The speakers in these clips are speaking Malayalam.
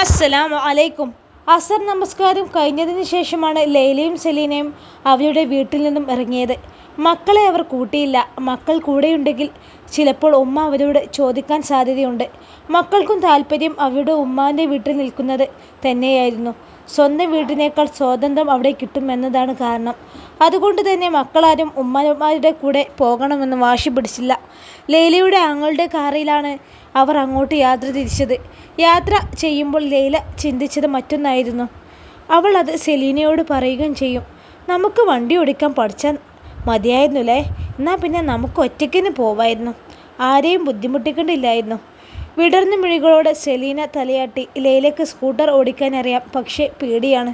അസ്സലാമു അലൈക്കും. അസർ നമസ്കാരം കഴിഞ്ഞതിന് ശേഷമാണ് ലൈലയും സെലീനയും അവരുടെ വീട്ടിൽ നിന്നും ഇറങ്ങിയത്. മക്കളെ അവർ കൂട്ടിയില്ല. മക്കൾ കൂടെയുണ്ടെങ്കിൽ ചിലപ്പോൾ ഉമ്മ അവരോട് ചോദിക്കാൻ സാധ്യതയുണ്ട്. മക്കൾക്കും താല്പര്യം അവരുടെ ഉമ്മാൻ്റെ വീട്ടിൽ നിൽക്കുന്നത് തന്നെയായിരുന്നു. സ്വന്തം വീട്ടിനേക്കാൾ സ്വാതന്ത്ര്യം അവിടെ കിട്ടുമെന്നതാണ് കാരണം. അതുകൊണ്ട് തന്നെ മക്കളാരും ഉമ്മമാരുടെ കൂടെ പോകണമെന്ന് വാശി പിടിച്ചില്ല. ലൈലയുടെ ആങ്ങളുടെ കാറിലാണ് അവർ അങ്ങോട്ട് യാത്ര തിരിച്ചത്. യാത്ര ചെയ്യുമ്പോൾ ലൈല ചിന്തിച്ചത് മറ്റൊന്നായിരുന്നു. അവൾ അത് സെലീനയോട് പറയുകയും ചെയ്യും. നമുക്ക് വണ്ടി ഓടിക്കാൻ പഠിച്ചാൽ മതിയായിരുന്നുല്ലേ, എന്നാൽ പിന്നെ നമുക്ക് ഒറ്റയ്ക്കിന് പോവായിരുന്നു, ആരെയും ബുദ്ധിമുട്ടിക്കേണ്ടില്ലായിരുന്നു. വിടർന്ന മിഴികളോട് സെലീന തലയാട്ടി. ലൈലയ്ക്ക് സ്കൂട്ടർ ഓടിക്കാനറിയാം, പക്ഷേ പേടിയാണ്.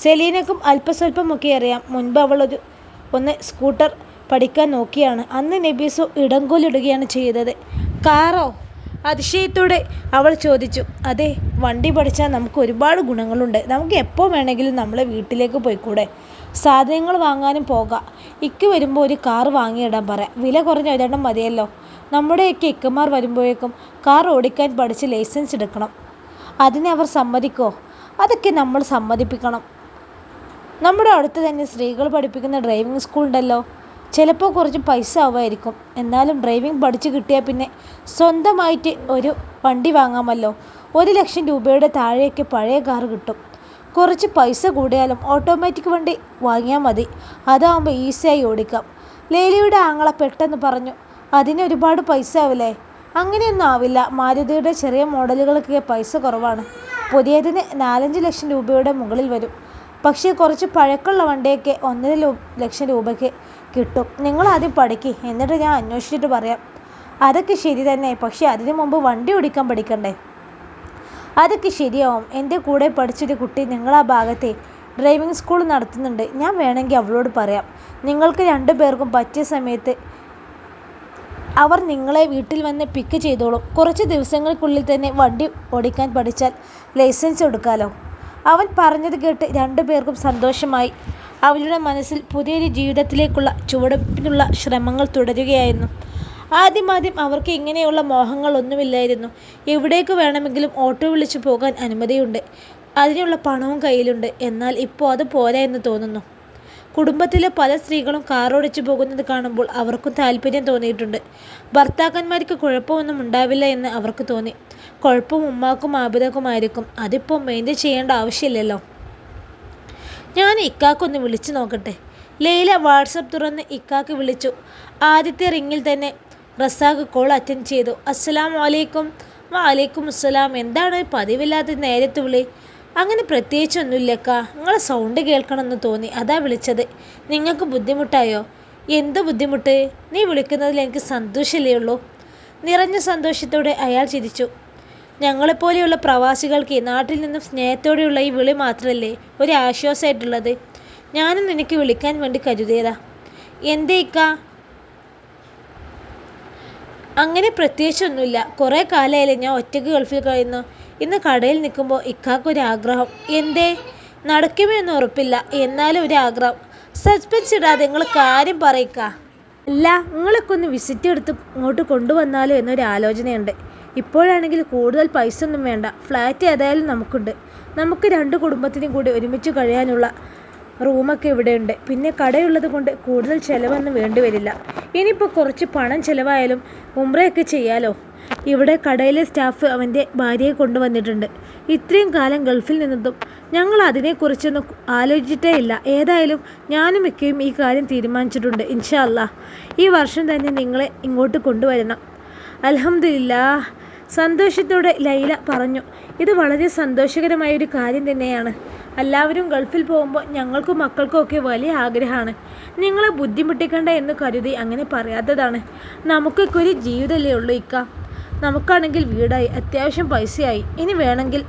സെലീനയ്ക്കും അല്പസ്വല്പമൊക്കെ അറിയാം. മുൻപ് അവൾ ഒന്ന് സ്കൂട്ടർ പഠിക്കാൻ നോക്കിയാണ്. അന്ന് നബീസു ഇടങ്കോലിടുകയാണ് ചെയ്തത്. കാറോ? അതിശയത്തോടെ അവൾ ചോദിച്ചു. അതെ, വണ്ടി പഠിച്ചാൽ നമുക്ക് ഒരുപാട് ഗുണങ്ങളുണ്ട്. നമുക്ക് എപ്പോൾ വേണമെങ്കിലും നമ്മളെ വീട്ടിലേക്ക് പോയിക്കൂടെ? സാധനങ്ങൾ വാങ്ങാനും പോകാം. ഇക്ക് വരുമ്പോൾ ഒരു കാർ വാങ്ങിയിടാൻ പറയാം. വില കുറഞ്ഞ ഒരെണ്ണം മതിയല്ലോ. നമ്മുടെയൊക്കെ ഇക്കമാർ വരുമ്പോഴേക്കും കാർ ഓടിക്കാൻ പഠിച്ച് ലൈസൻസ് എടുക്കണം. അതിനെ അവർ സമ്മതിക്കോ? അതൊക്കെ നമ്മൾ സമ്മതിപ്പിക്കണം. നമ്മുടെ അടുത്ത് തന്നെ സ്ത്രീകൾ പഠിപ്പിക്കുന്ന ഡ്രൈവിംഗ് സ്കൂൾ ഉണ്ടല്ലോ. ചിലപ്പോൾ കുറച്ച് പൈസ ആവുമായിരിക്കും, എന്നാലും ഡ്രൈവിംഗ് പഠിച്ച് കിട്ടിയാൽ പിന്നെ സ്വന്തമായിട്ട് ഒരു വണ്ടി വാങ്ങാമല്ലോ. 1,00,000 രൂപയുടെ താഴെയൊക്കെ പഴയ കാർ കിട്ടും. കുറച്ച് പൈസ കൂടിയാലും ഓട്ടോമാറ്റിക് വണ്ടി വാങ്ങിയാൽ മതി. അതാവുമ്പോൾ ഈസിയായി ഓടിക്കാം. ലൈലയുടെ ആങ്ങള പെട്ടെന്ന് പറഞ്ഞു. അതിന് ഒരുപാട് പൈസ ആവില്ലേ? അങ്ങനെയൊന്നും ആവില്ല. മാരുതിയുടെ ചെറിയ മോഡലുകൾക്ക് പൈസ കുറവാണ്. പുതിയതിന് 4-5 ലക്ഷം രൂപയുടെ മുകളിൽ വരും. പക്ഷേ കുറച്ച് പഴക്കമുള്ള വണ്ടിയൊക്കെ 1.5 ലക്ഷം രൂപയ്ക്ക് കിട്ടും. നിങ്ങൾ ആദ്യം പഠിക്ക്, എന്നിട്ട് ഞാൻ അന്വേഷിച്ചിട്ട് പറയാം. അതൊക്കെ ശരി തന്നെ, പക്ഷേ അതിനു മുമ്പ് വണ്ടി ഓടിക്കാൻ പഠിക്കണ്ടേ? അതൊക്കെ ശരിയാവും. എൻ്റെ കൂടെ പഠിച്ചൊരു കുട്ടി നിങ്ങളാ ഭാഗത്തെ ഡ്രൈവിംഗ് സ്കൂൾ നടത്തുന്നുണ്ട്. ഞാൻ വേണമെങ്കിൽ അവളോട് പറയാം. നിങ്ങൾക്ക് 2 പേർക്കും പറ്റിയ സമയത്ത് അവർ നിങ്ങളെ വീട്ടിൽ വന്ന് പിക്ക് ചെയ്തോളും. കുറച്ച് ദിവസങ്ങൾക്കുള്ളിൽ തന്നെ വണ്ടി ഓടിക്കാൻ പഠിച്ചാൽ ലൈസൻസ് എടുക്കാമല്ലോ. അവൻ പറഞ്ഞത് കേട്ട് 2 പേർക്കും സന്തോഷമായി. അവരുടെ മനസ്സിൽ പുതിയൊരു ജീവിതത്തിലേക്കുള്ള ചുവടുവയ്പ്പിനുള്ള ശ്രമങ്ങൾ തുടരുകയായിരുന്നു. ആദ്യം അവർക്ക് ഇങ്ങനെയുള്ള മോഹങ്ങളൊന്നുമില്ലായിരുന്നു. എവിടേക്ക് വേണമെങ്കിലും ഓട്ടോ വിളിച്ചു പോകാൻ അനുമതിയുണ്ട്. അതിനുള്ള പണവും കയ്യിലുണ്ട്. എന്നാൽ ഇപ്പോൾ അത് പോരാ എന്ന് തോന്നുന്നു. കുടുംബത്തിലെ പല സ്ത്രീകളും കാറോടിച്ചു പോകുന്നത് കാണുമ്പോൾ അവർക്കും താല്പര്യം തോന്നിയിട്ടുണ്ട്. ഭർത്താക്കന്മാർക്ക് കുഴപ്പമൊന്നും ഉണ്ടാവില്ല എന്ന് അവർക്ക് തോന്നി. കുഴപ്പം ഉമ്മാക്കും ആബിദക്കുമായിരിക്കും. അതിപ്പോൾ മെയിൻറ്റെയിൻ ചെയ്യേണ്ട ആവശ്യമില്ലല്ലോ. ഞാൻ ഇക്കാക്കൊന്ന് വിളിച്ചു നോക്കട്ടെ. ലൈല വാട്സപ്പ് തുറന്ന് ഇക്കാക്ക് വിളിച്ചു. ആദ്യത്തെ റിങ്ങിൽ തന്നെ റസാഖ് കോൾ അറ്റൻഡ് ചെയ്തു. അസ്സലാമു അലൈക്കും. വലൈക്കും അസ്സലാം. എന്താണ് പതിവില്ലാത്ത നേരത്ത് വിളി? അങ്ങനെ പ്രത്യേകിച്ചൊന്നുമില്ലക്ക. നിങ്ങളെ സൗണ്ട് കേൾക്കണമെന്ന് തോന്നി, അതാ വിളിച്ചത്. നിങ്ങൾക്ക് ബുദ്ധിമുട്ടായോ? എന്ത് ബുദ്ധിമുട്ട്? നീ വിളിക്കുന്നതിൽ എനിക്ക് സന്തോഷമല്ലേ ഉള്ളൂ. നിറഞ്ഞ സന്തോഷത്തോടെ അയാൾ ചിരിച്ചു. ഞങ്ങളെപ്പോലെയുള്ള പ്രവാസികൾക്ക് നാട്ടിൽ നിന്നും സ്നേഹത്തോടെയുള്ള ഈ വിളി മാത്രമല്ലേ ഒരു ആശ്വാസമായിട്ടുള്ളത്. ഞാനും നിനക്ക് വിളിക്കാൻ വേണ്ടി കരുതിയതാ. എന്തേക്ക? അങ്ങനെ പ്രത്യേകിച്ചൊന്നുമില്ല. കുറേ കാലമായാലേ ഞാൻ ഒറ്റയ്ക്ക് ഗൾഫിൽ കഴിയുന്നു. ഇന്ന് കടയിൽ നിൽക്കുമ്പോൾ ഇക്കാക്കൊരാഗ്രഹം. എന്തേ? നടക്കുമോ എന്ന് ഉറപ്പില്ല, എന്നാലും ഒരു ആഗ്രഹം. സസ്പെൻസ് ഇടാതെ നിങ്ങൾ കാര്യം പറയിക്ക. അല്ല, നിങ്ങളൊക്കെ ഒന്ന് വിസിറ്റ് എടുത്ത് ഇങ്ങോട്ട് കൊണ്ടുവന്നാലോ എന്നൊരു ആലോചനയുണ്ട്. ഇപ്പോഴാണെങ്കിൽ കൂടുതൽ പൈസ ഒന്നും വേണ്ട. ഫ്ലാറ്റ് ഏതായാലും നമുക്കുണ്ട്. നമുക്ക് 2 കുടുംബത്തിനും കൂടി ഒരുമിച്ച് കഴിയാനുള്ള റൂമൊക്കെ ഇവിടെയുണ്ട്. പിന്നെ കടയുള്ളത് കൊണ്ട് കൂടുതൽ ചിലവൊന്നും വേണ്ടി വരില്ല. ഇനിയിപ്പോൾ കുറച്ച് പണം ചിലവായാലും ഉംറയൊക്കെ ചെയ്യാലോ. ഇവിടെ കടയിലെ സ്റ്റാഫ് അവൻ്റെ ഭാര്യയെ കൊണ്ടുവന്നിട്ടുണ്ട്. ഇത്രയും കാലം ഗൾഫിൽ നിന്നതും ഞങ്ങൾ അതിനെക്കുറിച്ചൊന്നും ആലോചിച്ചിട്ടേ ഇല്ല. ഏതായാലും ഞാനും മിക്കയും ഈ കാര്യം തീരുമാനിച്ചിട്ടുണ്ട്. ഇൻഷാ അല്ലാഹ് ഈ വർഷം തന്നെ നിങ്ങളെ ഇങ്ങോട്ട് കൊണ്ടുവരണം. അൽഹംദുലില്ലാഹ്. സന്തോഷത്തോടെ ലൈല പറഞ്ഞു. ഇത് വളരെ സന്തോഷകരമായൊരു കാര്യം തന്നെയാണ്. എല്ലാവരും ഗൾഫിൽ പോകുമ്പോൾ ഞങ്ങൾക്കും മക്കൾക്കും ഒക്കെ വലിയ ആഗ്രഹമാണ്. നിങ്ങളെ ബുദ്ധിമുട്ടിക്കണ്ട എന്ന് കരുതി അങ്ങനെ പറയാത്തതാണ്. നമുക്കൊക്കെ ഒരു ജീവിതമല്ലേ ഉള്ളൂ ഇക്ക. നമുക്കാണെങ്കിൽ വീടായി, അത്യാവശ്യം പൈസയായി. ഇനി വേണമെങ്കിൽ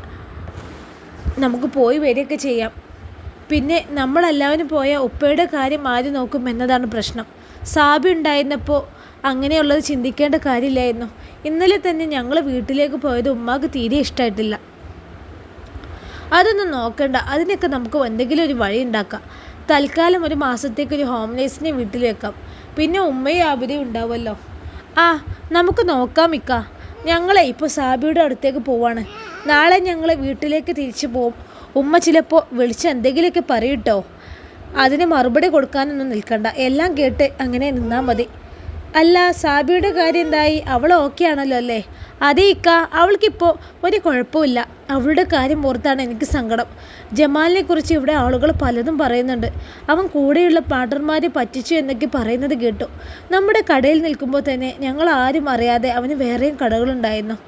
നമുക്ക് പോയി വരികയൊക്കെ ചെയ്യാം. പിന്നെ നമ്മളെല്ലാവരും പോയാൽ ഉപ്പയുടെ കാര്യം ആര് നോക്കും എന്നതാണ് പ്രശ്നം. സാബി ഉണ്ടായിരുന്നപ്പോൾ അങ്ങനെയുള്ളത് ചിന്തിക്കേണ്ട കാര്യമില്ലായിരുന്നു. ഇന്നലെ തന്നെ ഞങ്ങൾ വീട്ടിലേക്ക് പോയത് ഉമ്മാക്ക് തീരെ ഇഷ്ടമായിട്ടില്ല. അതൊന്നും നോക്കണ്ട, അതിനൊക്കെ നമുക്ക് എന്തെങ്കിലും ഒരു വഴി ഉണ്ടാക്കാം. തൽക്കാലം ഒരു മാസത്തേക്ക് ഒരു ഹോംലെസിനെ വീട്ടിൽ വെക്കാം. പിന്നെ ഉമ്മയും ആബിദയും ഉണ്ടാവുമല്ലോ. നമുക്ക് നോക്കാം ഇക്ക. ഞങ്ങളെ ഇപ്പോൾ സാബിയുടെ അടുത്തേക്ക് പോവാണ്. നാളെ ഞങ്ങൾ വീട്ടിലേക്ക് തിരിച്ചു പോവും. ഉമ്മ ചിലപ്പോൾ വിളിച്ച് എന്തെങ്കിലുമൊക്കെ പറയൂട്ടോ. അതിന് മറുപടി കൊടുക്കാനൊന്നും നിൽക്കണ്ട. എല്ലാം കേട്ട് അങ്ങനെ നിന്നാൽ മതി. അല്ല, സാബിയുടെ കാര്യം എന്തായി? അവൾ ഓക്കെ ആണല്ലോ അല്ലേ? അതേ ഇക്ക, അവൾക്കിപ്പോൾ ഒരു കുഴപ്പമില്ല. അവളുടെ കാര്യം ഓർത്താണ് എനിക്ക് സങ്കടം. ജമാലിനെ കുറിച്ച് ഇവിടെ ആളുകൾ പലതും പറയുന്നുണ്ട്. അവൻ കൂടെയുള്ള പാർട്ണർമാരെ പറ്റിച്ചു എന്നൊക്കെ പറയുന്നത് കേട്ടു. നമ്മുടെ കടയിൽ നിൽക്കുമ്പോൾ തന്നെ ഞങ്ങൾ ആരും അറിയാതെ അവന് വേറെയും കടകളുണ്ടായിരുന്നു.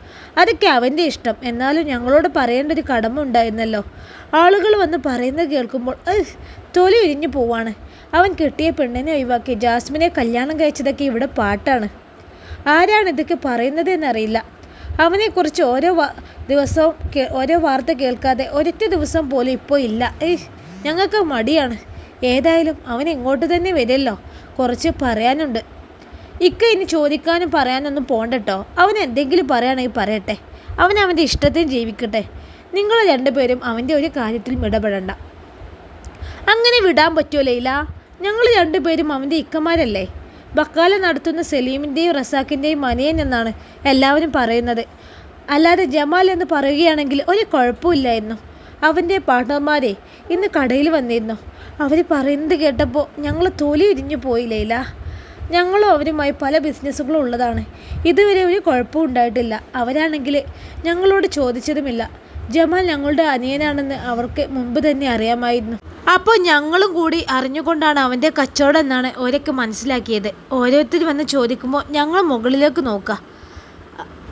അതൊക്കെ അവൻ്റെ ഇഷ്ടം. എന്നാലും ഞങ്ങളോട് പറയേണ്ട ഒരു കടമ ഉണ്ടായിരുന്നല്ലോ. ആളുകൾ വന്ന് പറയുന്നത് കേൾക്കുമ്പോൾ തൊലി ഉരിഞ്ഞു പോവാണ്. അവൻ കിട്ടിയ പെണ്ണിനെ ഒഴിവാക്കി ജാസ്മിനെ കല്യാണം കഴിച്ചതൊക്കെ ഇവിടെ പാട്ടാണ്. ആരാണ് ഇതൊക്കെ പറയുന്നത് എന്നറിയില്ല. അവനെക്കുറിച്ച് ദിവസവും ഓരോ വാർത്ത കേൾക്കാതെ ഒരൊറ്റ ദിവസം പോലും ഇപ്പോൾ ഇല്ല. ഞങ്ങൾക്ക് മടിയാണ്. ഏതായാലും അവൻ ഇങ്ങോട്ട് തന്നെ വരുമല്ലോ. കുറച്ച് പറയാനുണ്ട്. ഇക്ക ഇനി ചോദിക്കാനും പറയാനൊന്നും പോകണ്ടട്ടോ. അവൻ എന്തെങ്കിലും പറയുകയാണെങ്കിൽ പറയട്ടെ. അവൻ അവൻ്റെ ഇഷ്ടത്തിന് ജീവിക്കട്ടെ. നിങ്ങൾ രണ്ടുപേരും അവൻ്റെ ഒരു കാര്യത്തിലും ഇടപെടണ്ട. അങ്ങനെ വിടാൻ പറ്റുമോ ലൈല? ഞങ്ങൾ രണ്ടുപേരും അവൻ്റെ ഇക്കമാരല്ലേ? ബക്കാല നടത്തുന്ന സലീമിൻ്റെയും റസാഖിൻ്റെയും മനയൻ എന്നാണ് എല്ലാവരും പറയുന്നത്. അല്ലാതെ ജമാൽ എന്ന് പറയുകയാണെങ്കിൽ ഒരു കുഴപ്പമില്ലായിരുന്നു. അവൻ്റെ പാർട്ണർമാരെ ഇന്ന് കടയിൽ വന്നിരുന്നു. അവർ പറയുന്നത് കേട്ടപ്പോൾ ഞങ്ങൾ തൊലി ഉരിഞ്ഞു പോയി ലൈല. ഞങ്ങളും അവരുമായി പല ബിസിനസ്സുകളും ഉള്ളതാണ്. ഇതുവരെ ഒരു കുഴപ്പവും ഉണ്ടായിട്ടില്ല. അവരാണെങ്കിൽ ഞങ്ങളോട് ചോദിച്ചതുമില്ല. ജമാൽ ഞങ്ങളുടെ അനിയനാണെന്ന് അവർക്ക് മുമ്പ് തന്നെ അറിയാമായിരുന്നു. അപ്പോൾ ഞങ്ങളും കൂടി അറിഞ്ഞുകൊണ്ടാണ് അവൻ്റെ കച്ചവടം എന്നാണ് ഓരൊക്കെ മനസ്സിലാക്കിയത്. ഓരോരുത്തർ വന്ന് ചോദിക്കുമ്പോൾ ഞങ്ങൾ മുകളിലേക്ക് നോക്കുക.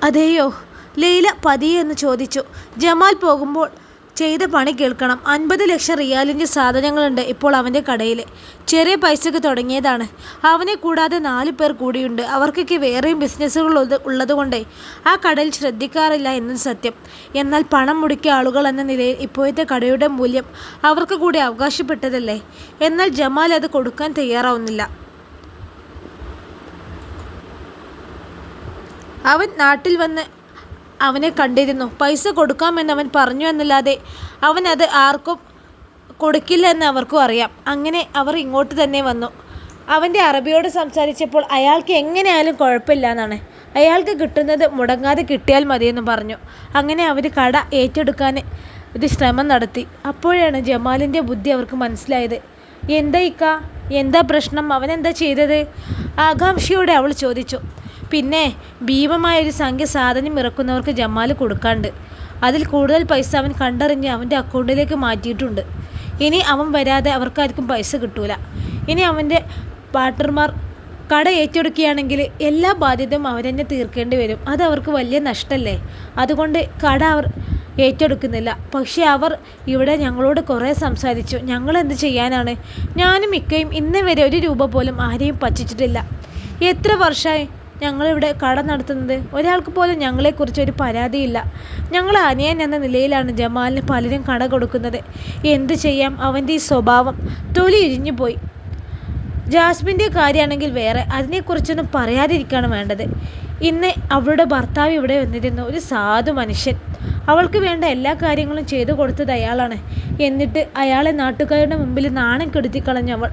അതെയോ? ലൈല പതിയെ എന്ന് ചോദിച്ചു. ജമാൽ പോകുമ്പോൾ ചെയ്ത പണി കേൾക്കണം. 50 ലക്ഷം റിയാലിൻ്റെ സാധനങ്ങളുണ്ട് ഇപ്പോൾ അവൻ്റെ കടയിൽ. ചെറിയ പൈസക്ക് തുടങ്ങിയതാണ്. അവനെ കൂടാതെ 4 പേർ കൂടിയുണ്ട്. അവർക്കൊക്കെ വേറെയും ബിസിനസ്സുകൾ ഉള്ളതുകൊണ്ട് ആ കടയിൽ ശ്രദ്ധിക്കാറില്ല എന്നത് സത്യം. എന്നാൽ പണം മുടക്കിയ ആളുകൾ എന്ന നിലയിൽ ഇപ്പോഴത്തെ കടയുടെ മൂല്യം അവർക്ക് കൂടി അവകാശപ്പെട്ടതല്ലേ? എന്നാൽ ജമാൽ അത് കൊടുക്കാൻ തയ്യാറാവുന്നില്ല. അവൻ നാട്ടിൽ വന്ന് അവനെ കണ്ടിരുന്നു. പൈസ കൊടുക്കാമെന്ന് അവൻ പറഞ്ഞു എന്നല്ലാതെ അവൻ അത് ആർക്കും കൊടുക്കില്ല എന്ന് അവർക്കും അറിയാം. അങ്ങനെ അവർ ഇങ്ങോട്ട് തന്നെ വന്നു. അവൻ്റെ അറബിയോട് സംസാരിച്ചപ്പോൾ അയാൾക്ക് എങ്ങനെയായാലും കുഴപ്പമില്ല എന്നാണ്. അയാൾക്ക് കിട്ടുന്നത് മുടങ്ങാതെ കിട്ടിയാൽ മതിയെന്ന് പറഞ്ഞു. അങ്ങനെ അവർ കട ഏറ്റെടുക്കാൻ ഒരു ശ്രമം നടത്തി. അപ്പോഴാണ് ജമാലിൻ്റെ ബുദ്ധി അവർക്ക് മനസ്സിലായത്. എന്താ ഇക്ക, എന്താ പ്രശ്നം? അവനെന്താ ചെയ്തത്? ആകാംക്ഷയോടെ അവൾ ചോദിച്ചു. പിന്നെ ഭീമമായൊരു സംഖ്യ സാധനം ഇറക്കുന്നവർക്ക് ജമാൽ കൊടുക്കാണ്ട്. അതിൽ കൂടുതൽ പൈസ അവൻ കണ്ടറിഞ്ഞ് അവൻ്റെ അക്കൗണ്ടിലേക്ക് മാറ്റിയിട്ടുണ്ട്. ഇനി അവൻ വരാതെ അവർക്കാർക്കും പൈസ കിട്ടൂല. ഇനി അവൻ്റെ പാർട്ണർമാർ കട ഏറ്റെടുക്കുകയാണെങ്കിൽ എല്ലാ ബാധ്യതയും അവരെന്നെ തീർക്കേണ്ടി വരും. അത് അവർക്ക് വലിയ നഷ്ടമല്ലേ? അതുകൊണ്ട് കട അവർ ഏറ്റെടുക്കുന്നില്ല. പക്ഷേ അവർ ഇവിടെ ഞങ്ങളോട് കുറേ സംസാരിച്ചു. ഞങ്ങളെന്ത് ചെയ്യാനാണ്? ഞാനും ഇക്കയും ഇന്നേ വരെ 1 രൂപ പോലും ആരെയും പറ്റിച്ചിട്ടില്ല. എത്ര വർഷമായി ഞങ്ങളിവിടെ കട നടത്തുന്നത്? ഒരാൾക്ക് പോലും ഞങ്ങളെക്കുറിച്ച് ഒരു പരാതിയില്ല. ഞങ്ങൾ അനിയൻ എന്ന നിലയിലാണ് ജമാലിന് പലരും കട കൊടുക്കുന്നത്. എന്ത് ചെയ്യാം? അവൻ്റെ ഈ സ്വഭാവം തൊലി ഇരിഞ്ഞു പോയി. ജാസ്മിൻ്റെ കാര്യമാണെങ്കിൽ വേറെ. അതിനെക്കുറിച്ചൊന്നും പറയാതിരിക്കുകയാണ് വേണ്ടത്. ഇന്ന് അവളുടെ ഭർത്താവ് ഇവിടെ വന്നിരുന്നു. ഒരു സാധു മനുഷ്യൻ. അവൾക്ക് വേണ്ട എല്ലാ കാര്യങ്ങളും ചെയ്തു കൊടുത്തത് അയാളാണ്. എന്നിട്ട് അയാളെ നാട്ടുകാരുടെ മുമ്പിൽ നാണം കെടുത്തിക്കളഞ്ഞവൾ.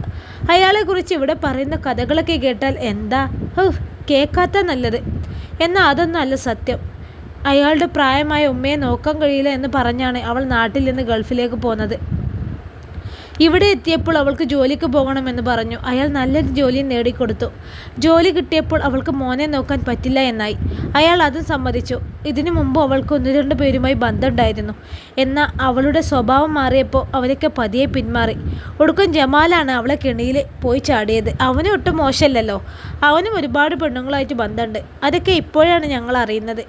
അയാളെക്കുറിച്ച് ഇവിടെ പറയുന്ന കഥകളൊക്കെ കേട്ടാൽ എന്താ കേൾക്കാത്ത നല്ലത്. എന്നാൽ അതൊന്നും അല്ല സത്യം. അയാളുടെ പ്രായമായ ഉമ്മയെ നോക്കാൻ കഴിയില്ല എന്ന് പറഞ്ഞാണ് അവൾ നാട്ടിൽ നിന്ന് ഗൾഫിലേക്ക് പോകുന്നത്. ഇവിടെ എത്തിയപ്പോൾ അവൾക്ക് ജോലിക്ക് പോകണമെന്ന് പറഞ്ഞു. അയാൾ നല്ലൊരു ജോലി നേടിക്കൊടുത്തു. ജോലി കിട്ടിയപ്പോൾ അവൾക്ക് മോനെ നോക്കാൻ പറ്റില്ല എന്നായി. അയാൾ അതും സമ്മതിച്ചു. ഇതിനു മുമ്പ് അവൾക്ക് 1-2 പേരുമായി ബന്ധമുണ്ടായിരുന്നു. എന്നാൽ അവളുടെ സ്വഭാവം മാറിയപ്പോൾ അവരൊക്കെ പതിയെ പിന്മാറി. ഒടുക്കം ജമാലാണ് അവളെ കെണിയിൽ പോയി ചാടിയത്. അവനും ഒട്ടും മോശമല്ലല്ലോ. അവനും ഒരുപാട് പെണ്ണുങ്ങളായിട്ട് ബന്ധമുണ്ട്. അതൊക്കെ ഇപ്പോഴാണ് ഞങ്ങൾ അറിയുന്നത്.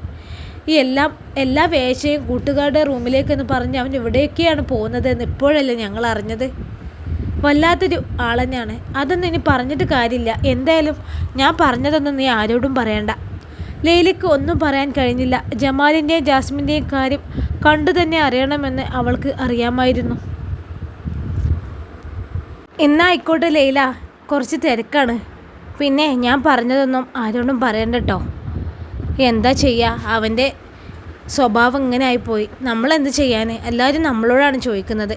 എല്ലാ വേഴ്ചയും കൂട്ടുകാരുടെ റൂമിലേക്കെന്ന് പറഞ്ഞ് അവൻ ഇവിടെയൊക്കെയാണ് പോകുന്നതെന്ന് ഇപ്പോഴല്ലേ ഞങ്ങൾ അറിഞ്ഞത്. വല്ലാത്തൊരു ആളെന്നെയാണ്. അതൊന്നും ഇനി പറഞ്ഞിട്ട് കാര്യമില്ല. എന്തായാലും ഞാൻ പറഞ്ഞതൊന്നും നീ ആരോടും പറയണ്ട. ലൈലയ്ക്ക് ഒന്നും പറയാൻ കഴിഞ്ഞില്ല. ജമാലിൻ്റെയും ജാസ്മിൻ്റെയും കാര്യം കണ്ടു തന്നെ അറിയണമെന്ന് അവൾക്ക് അറിയാമായിരുന്നു. എന്നായിക്കോട്ടെ ലൈല, കുറച്ച് തിരക്കാണ്. പിന്നെ ഞാൻ പറഞ്ഞതൊന്നും ആരോടും പറയണ്ട കേട്ടോ. എന്താ ചെയ്യുക? അവൻ്റെ സ്വഭാവം ഇങ്ങനെ ആയിപ്പോയി. നമ്മളെന്ത് ചെയ്യാൻ? എല്ലാവരും നമ്മളോടാണ് ചോദിക്കുന്നത്.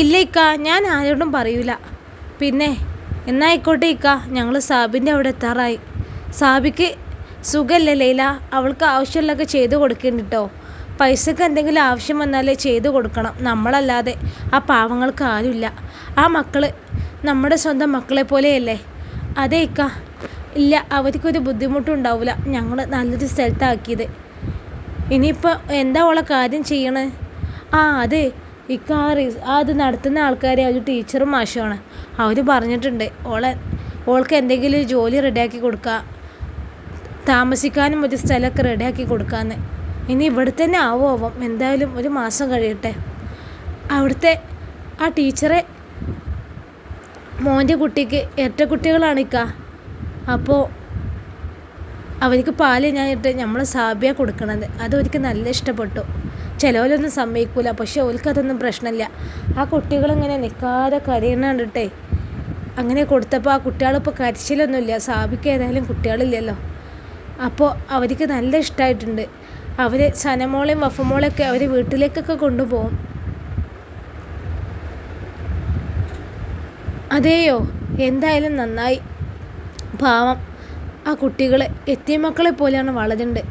ഇല്ല ഇക്ക, ഞാൻ ആരോടും പറയൂല. പിന്നെ എന്നായിക്കോട്ടെ ഇക്ക, ഞങ്ങൾ സാബിൻ്റെ അവിടെ എത്താറായി. സാബിക്ക് സുഖമല്ലേ ലൈല? അവൾക്ക് ആവശ്യമുള്ളതൊക്കെ ചെയ്തു കൊടുക്കേണ്ടി കേട്ടോ. പൈസക്ക് എന്തെങ്കിലും ആവശ്യം വന്നാലേ ചെയ്തു കൊടുക്കണം, നമ്മളല്ലാതെ ആ പാവങ്ങൾക്ക് ആരുമില്ല. ആ മക്കൾ നമ്മുടെ സ്വന്തം മക്കളെ പോലെയല്ലേ? അതെ ഇക്ക, ഇല്ല അവർക്കൊരു ബുദ്ധിമുട്ടും ഉണ്ടാവില്ല. ഞങ്ങൾ നല്ലൊരു സ്ഥലത്താക്കിയത്. ഇനിയിപ്പോൾ എന്താ ഓളെ കാര്യം ചെയ്യണേ? അതെ ഇക്ക, അത് നടത്തുന്ന ആൾക്കാരെ ഒരു ടീച്ചറും മാഷുമാണ്. അവർ പറഞ്ഞിട്ടുണ്ട് ഓൾക്ക് എന്തെങ്കിലും ജോലി റെഡിയാക്കി കൊടുക്കുക, താമസിക്കാനും ഒരു സ്ഥലമൊക്കെ റെഡിയാക്കി കൊടുക്കാമെന്ന്. ഇനി ഇവിടെ തന്നെ ആവും. എന്തായാലും ഒരു മാസം കഴിയട്ടെ. അവിടുത്തെ ആ ടീച്ചറെ മോൻ്റെ കുട്ടിക്ക് ഇരട്ട കുട്ടികളാണിക്ക. അപ്പോൾ അവർക്ക് പാല് ഞാനിട്ട് നമ്മൾ സാബിയ കൊടുക്കണത്. അതവർക്ക് നല്ല ഇഷ്ടപ്പെട്ടു. ചിലവരൊന്നും സമ്മതിക്കില്ല, പക്ഷെ അവർക്കതൊന്നും പ്രശ്നമില്ല. ആ കുട്ടികളിങ്ങനെ നിൽക്കാതെ കരയണ കണ്ടിട്ടേ അങ്ങനെ കൊടുത്തപ്പോൾ ആ കുട്ടികളിപ്പോൾ കരച്ചിലൊന്നുമില്ല. സാബിക്ക് ഏതായാലും കുട്ടികളില്ലല്ലോ. അപ്പോൾ അവർക്ക് നല്ല ഇഷ്ടമായിട്ടുണ്ട്. അവർ സനമോളെയും വഫമോളെയൊക്കെ അവർ വീട്ടിലേക്കൊക്കെ കൊണ്ടുപോകും. അതെയോ? എന്തായാലും നന്നായി. പാവം ആ കുട്ടികൾ എത്തിയമക്കളെ പോലെയാണ് വളരുന്നുണ്ട്.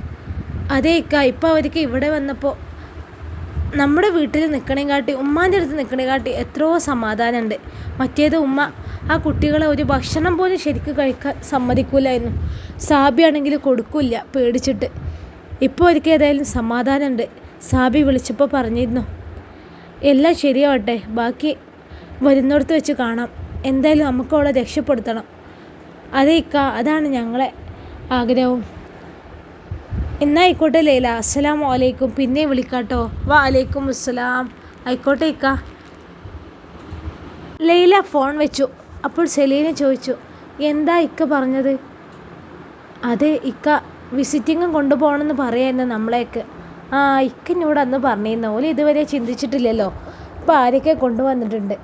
അതേ ഇക്ക, ഇപ്പോൾ അവർക്ക് ഇവിടെ വന്നപ്പോൾ നമ്മുടെ വീട്ടിൽ നിൽക്കണേക്കാട്ടി ഉമ്മാൻ്റെ അടുത്ത് നിൽക്കണേക്കാട്ടി എത്രയോ സമാധാനമുണ്ട്. മറ്റേത് ഉമ്മ ആ കുട്ടികളെ ഒരു ഭക്ഷണം പോലും ശരിക്കും കഴിക്കാൻ സമ്മതിക്കില്ലായിരുന്നു. സാബിയാണെങ്കിൽ കൊടുക്കില്ല പേടിച്ചിട്ട്. ഇപ്പോൾ അവർക്ക് ഏതായാലും സമാധാനമുണ്ട്. സാബി വിളിച്ചപ്പോൾ പറഞ്ഞിരുന്നു എല്ലാം ശരിയാവട്ടെ, ബാക്കി വരുന്നിടത്ത് വെച്ച് കാണാം. എന്തായാലും നമുക്ക് അവളെ രക്ഷപ്പെടുത്തണം. അതേ ഇക്ക, അതാണ് ഞങ്ങളെ ആഗ്രഹവും. എന്നായിക്കോട്ടെ ലൈല, അസ്സലാമു അലൈക്കും. പിന്നെ വിളിക്കാട്ടോ. വലൈക്കും അസ്സലാം. ആയിക്കോട്ടെ ഇക്ക. ലൈല ഫോൺ വെച്ചു. അപ്പോൾ സെലീന ചോദിച്ചു, എന്താ ഇക്ക പറഞ്ഞത്? അതെ ഇക്ക, വിസിറ്റിങ്ങും കൊണ്ടുപോകണമെന്ന് പറയായിരുന്നു നമ്മളെയൊക്കെ. ഇക്ക എന്നോട് അന്ന് പറഞ്ഞിരുന്നു. ഓല് ഇതുവരെ ചിന്തിച്ചിട്ടില്ലല്ലോ. ഇപ്പോൾ ആരൊക്കെ കൊണ്ടുവന്നിട്ടുണ്ട്.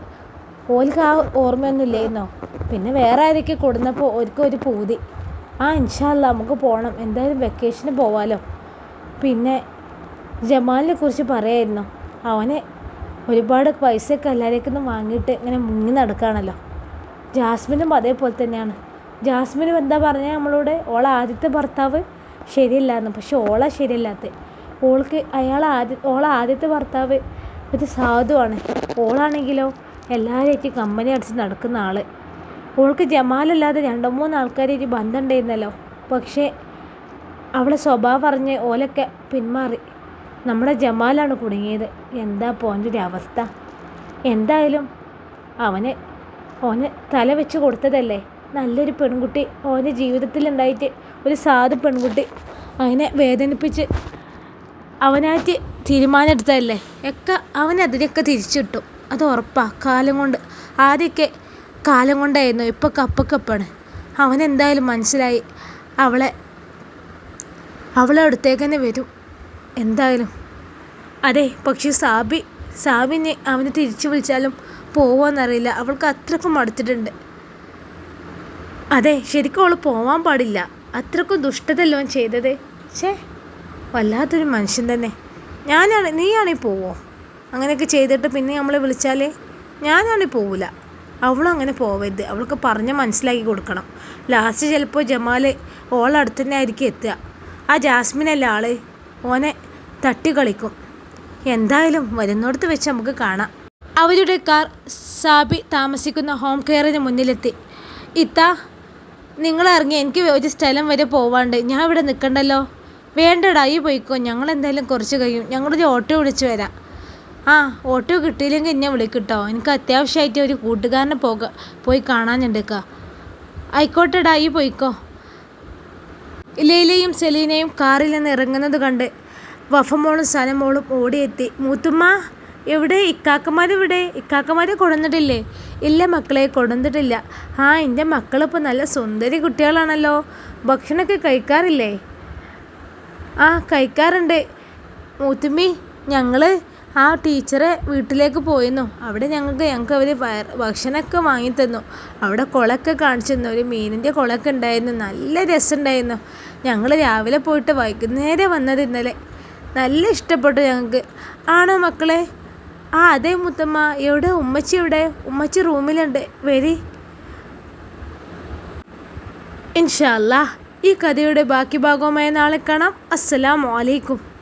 ഓൽക്ക് ആ ഓർമ്മയൊന്നും ഇല്ലായിരുന്നോ? പിന്നെ വേറെ ആരൊക്കെ കൊടുന്നപ്പോൾ ഒരു പൂതി. ഇൻഷാ അല്ലാ നമുക്ക് പോകണം. എന്തായാലും വെക്കേഷന് പോവാമല്ലോ. പിന്നെ ജമാലിനെ കുറിച്ച് പറയായിരുന്നു. അവനെ ഒരുപാട് പൈസയൊക്കെ എല്ലാവരേക്കൊന്നും വാങ്ങിയിട്ട് ഇങ്ങനെ മുങ്ങി നടക്കുകയാണല്ലോ. ജാസ്മിനും അതേപോലെ തന്നെയാണ്. ജാസ്മിനും എന്താ പറഞ്ഞാൽ നമ്മളോട് ഓളെ ആദ്യത്തെ ഭർത്താവ് ശരിയല്ലായിരുന്നു. പക്ഷെ ഓളെ ശരിയല്ലാത്ത ഓളെ ആദ്യത്തെ ഭർത്താവ് ഒരു സാധുവാണ്. ഓളാണെങ്കിലോ എല്ലാവരെയും കമ്പനി അടിച്ച് നടക്കുന്ന ആൾ. ഓൾക്ക് ജമാലല്ലാതെ 2-3 ആൾക്കാരായിട്ട് ബന്ധം ഉണ്ടായിരുന്നല്ലോ. പക്ഷേ അവളെ സ്വഭാവം പറഞ്ഞ് ഓലൊക്കെ പിന്മാറി. നമ്മുടെ ജമാലാണ് കുടുങ്ങിയത്. എന്താ പോൻ്റെ ഒരു അവസ്ഥ? എന്തായാലും ഓന് തല വെച്ച് കൊടുത്തതല്ലേ. നല്ലൊരു പെൺകുട്ടി ഓൻ്റെ ജീവിതത്തിലുണ്ടായിട്ട് ഒരു സാധു പെൺകുട്ടി അവനെ വേദനിപ്പിച്ച് അവനായിട്ട് തീരുമാനം എടുത്തതല്ലേ. അവനതിനൊക്കെ തിരിച്ചു കിട്ടും, അത് ഉറപ്പാണ്. ആദ്യമൊക്കെ കാലം കൊണ്ടായിരുന്നു, ഇപ്പോൾ കപ്പക്കപ്പാണ്. അവനെന്തായാലും മനസ്സിലായി അവളെ അടുത്തേക്ക് തന്നെ വരും എന്തായാലും. അതെ, പക്ഷേ സാബിനെ അവനെ തിരിച്ചു വിളിച്ചാലും പോവാന്നറിയില്ല. അവൾക്ക് അത്രക്കും മടുത്തിട്ടുണ്ട്. അതെ, ശരിക്കും അവൾ പോവാൻ പാടില്ല. അത്രക്കും ദുഷ്ടതല്ലോ ചെയ്തത്. വല്ലാത്തൊരു മനുഷ്യൻ തന്നെ. നീയാണെങ്കിൽ പോവോ? അങ്ങനെയൊക്കെ ചെയ്തിട്ട് പിന്നെ നമ്മളെ വിളിച്ചാലേ? ഞാനാണെങ്കിൽ പോവില്ല. അവളും അങ്ങനെ പോവരുത്. അവൾക്ക് പറഞ്ഞ് മനസ്സിലാക്കി കൊടുക്കണം. ലാസ്റ്റ് ചിലപ്പോൾ ജമാൽ ഓളടുത്ത് തന്നെ ആയിരിക്കും എത്തുക. ആ ജാസ്മിനല്ല ആള് ഓനെ തട്ടി കളിക്കും. എന്തായാലും വരുന്നിടത്ത് വെച്ച് നമുക്ക് കാണാം. അവരുടെ കാർ സാബി താമസിക്കുന്ന ഹോം കെയറിന് മുന്നിലെത്തി. ഇത്താ, നിങ്ങൾ ഇറങ്ങി, എനിക്ക് ഒരു സ്ഥലം വരെ പോവാണ്ട്. ഞാൻ ഇവിടെ നിൽക്കണ്ടല്ലോ. വേണ്ടടാ, ഈ പോയിക്കോ. ഞങ്ങളെന്തായാലും കുറച്ച് കഴിയും. ഞങ്ങളൊരു ഓട്ടോ വിളിച്ച് വരാം. ഓട്ടോ കിട്ടിയില്ലെങ്കിൽ എന്നെ വിളിക്കിട്ടോ. എനിക്ക് അത്യാവശ്യമായിട്ട് ഒരു കൂട്ടുകാരനെ പോയി കാണാനുണ്ടെക്ക. ആയിക്കോട്ടെടാ, ഈ പോയിക്കോ. ലൈലയും സെലീനയും കാറിൽ നിന്ന് ഇറങ്ങുന്നത് കണ്ട് വഫമോളും സനമോളും ഓടിയെത്തി. മൂത്തുമ്മ എവിടെ? ഇക്കാക്കമാരെ കൊടുന്നിട്ടില്ലേ? ഇല്ല മക്കളെ, കൊടുന്നിട്ടില്ല. എൻ്റെ മക്കളിപ്പോൾ നല്ല സുന്ദരി കുട്ടികളാണല്ലോ. ഭക്ഷണമൊക്കെ കഴിക്കാറില്ലേ? കഴിക്കാറുണ്ട് മൂത്തുമ്മി. ഞങ്ങൾ ആ ടീച്ചറെ വീട്ടിലേക്ക് പോയിരുന്നു. അവിടെ ഞങ്ങൾക്ക് അവർ ഭക്ഷണമൊക്കെ വാങ്ങിത്തന്നു. അവിടെ കുളമൊക്കെ കാണിച്ചു തന്നു. ഒരു മീനിൻ്റെ കുളമൊക്കെ ഉണ്ടായിരുന്നു. നല്ല രസമുണ്ടായിരുന്നു. ഞങ്ങൾ രാവിലെ പോയിട്ട് വൈകുന്നേരം വന്നത് ഇന്നലെ. നല്ല ഇഷ്ടപ്പെട്ടു ഞങ്ങൾക്ക്. ആണോ മക്കളെ? അതെ മുത്തമ്മ. എവിടെ ഉമ്മച്ചി? ഉമ്മച്ചി റൂമിലുണ്ട്. വരി. ഇൻഷാ അല്ലാ ഈ കഥയുടെ ബാക്കി ഭാഗവുമായി നാളെ കാണാം. അസ്സലാമു അലൈക്കും.